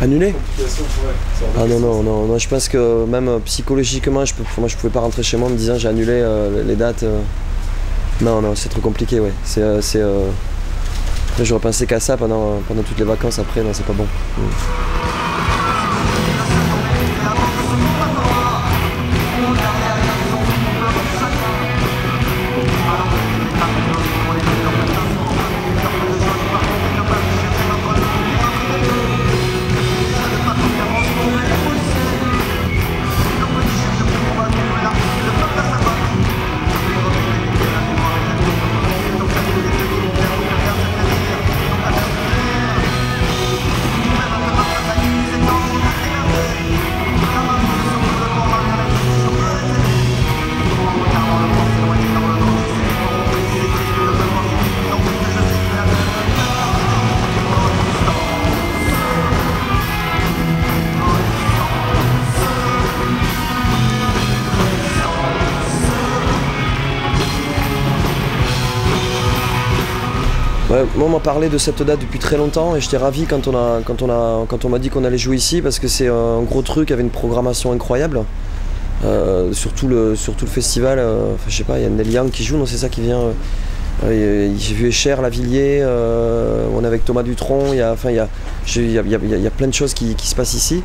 Annulé? Ah non, non, non, non, je pense que même psychologiquement, moi je pouvais pas rentrer chez moi en me disant j'ai annulé les dates. Non, non, c'est trop compliqué, ouais. J'aurais pensé qu'à ça pendant toutes les vacances après, non, c'est pas bon. Ouais, moi on m'a parlé de cette date depuis très longtemps et j'étais ravi quand on m'a dit qu'on allait jouer ici parce que c'est un gros truc avec une programmation incroyable. Surtout le festival, enfin, je sais pas, il y a Neil Young qui joue, non c'est ça qui vient. J'ai vu Escher, Lavilliers, on est avec Thomas Dutronc, il y a plein de choses qui se passent ici.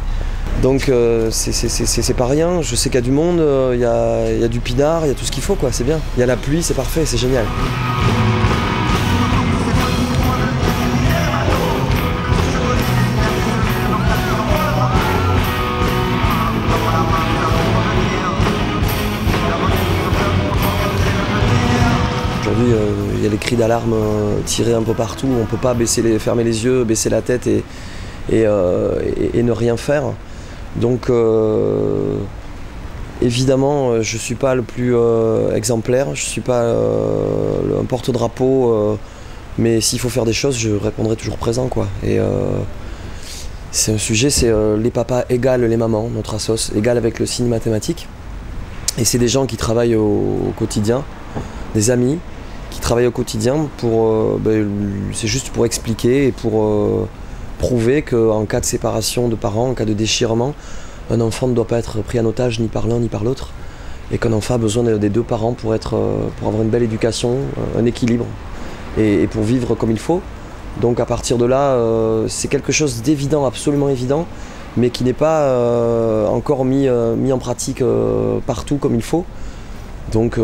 Donc c'est pas rien, je sais qu'il y a du monde, il y a du pinard, il y a tout ce qu'il faut quoi, c'est bien. Il y a la pluie, c'est parfait, c'est génial. Aujourd'hui, il y a les cris d'alarme tirés un peu partout. On ne peut pas fermer les yeux, baisser la tête et ne rien faire. Donc, évidemment, je ne suis pas le plus exemplaire, je ne suis pas un porte-drapeau, mais s'il faut faire des choses, je répondrai toujours présent, quoi. Et c'est un sujet, c'est les papas égale les mamans, notre assos, égale avec le signe mathématique. Et c'est des gens qui travaillent au quotidien, des amis qui travaillent au quotidien c'est juste pour expliquer et pour prouver qu'en cas de séparation de parents, en cas de déchirement, un enfant ne doit pas être pris en otage ni par l'un ni par l'autre et qu'un enfant a besoin des deux parents pour avoir une belle éducation, un équilibre et pour vivre comme il faut. Donc à partir de là, c'est quelque chose d'évident, absolument évident, mais qui n'est pas encore mis en pratique partout comme il faut. Donc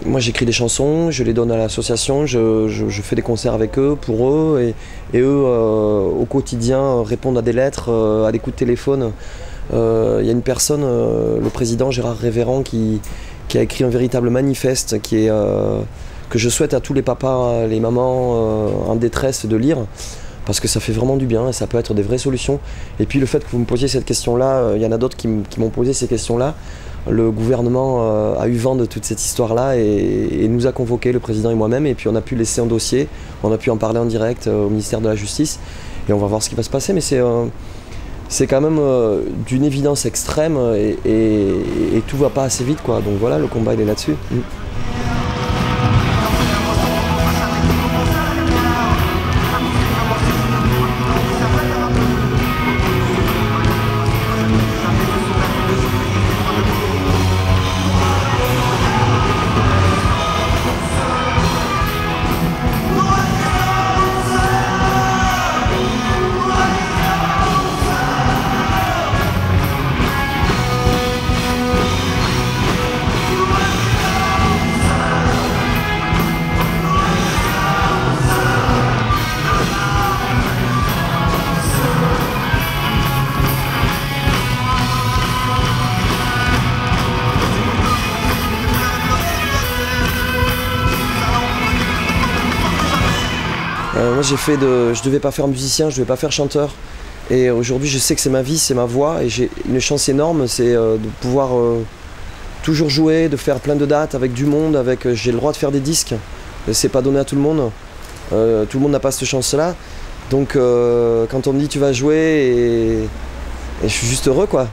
moi j'écris des chansons, je les donne à l'association, je fais des concerts avec eux, pour eux, et eux au quotidien répondent à des lettres, à des coups de téléphone. Il y a une personne, le président Gérard Révérend, qui a écrit un véritable manifeste que je souhaite à tous les papas, les mamans en détresse de lire, parce que ça fait vraiment du bien et ça peut être des vraies solutions. Et puis le fait que vous me posiez cette question-là, il y en a d'autres qui m'ont posé ces questions-là. Le gouvernement a eu vent de toute cette histoire-là et nous a convoqués, le président et moi-même, et puis on a pu laisser un dossier, on a pu en parler en direct au ministère de la Justice, et on va voir ce qui va se passer, mais c'est quand même d'une évidence extrême et tout va pas assez vite, quoi. Donc voilà, le combat il est là-dessus. Moi je devais pas faire musicien, je devais pas faire chanteur. Et aujourd'hui je sais que c'est ma vie, c'est ma voix et j'ai une chance énorme, c'est de pouvoir toujours jouer, de faire plein de dates avec du monde, j'ai le droit de faire des disques. C'est pas donné à tout le monde. Tout le monde n'a pas cette chance-là. Donc quand on me dit tu vas jouer et je suis juste heureux quoi.